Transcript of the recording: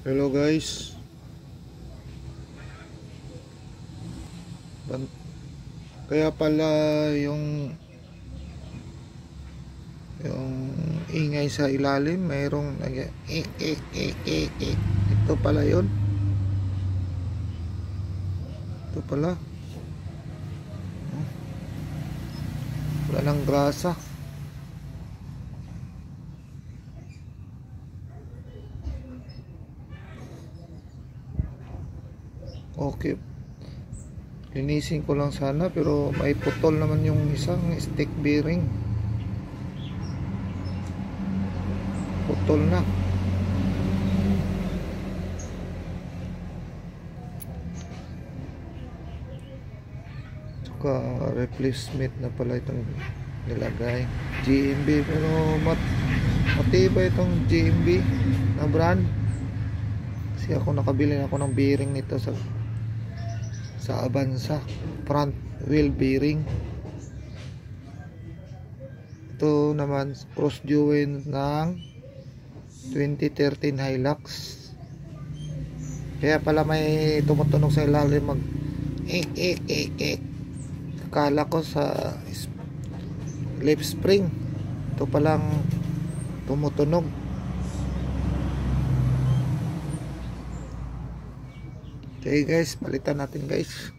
Hello guys. Kaya pala yung ingay sa ilalim, mayroong ito pala yun. Ito pala. Wala ng grasa. Okay. Linisin ko lang sana, pero may putol naman yung isang stick bearing. Putol na. Saka replacement na pala itong nilagay. GMB, pero matibay itong GMB na brand. Kasi ako nakabili ako ng bearing nito sa Avanza, front wheel bearing. Ito naman cross joint ng 2013 Hilux. Kaya pala may tumutunog sa ilalim, mag akala ko sa leaf spring. Ito palang tumutunog. Okay guys, palitan natin guys.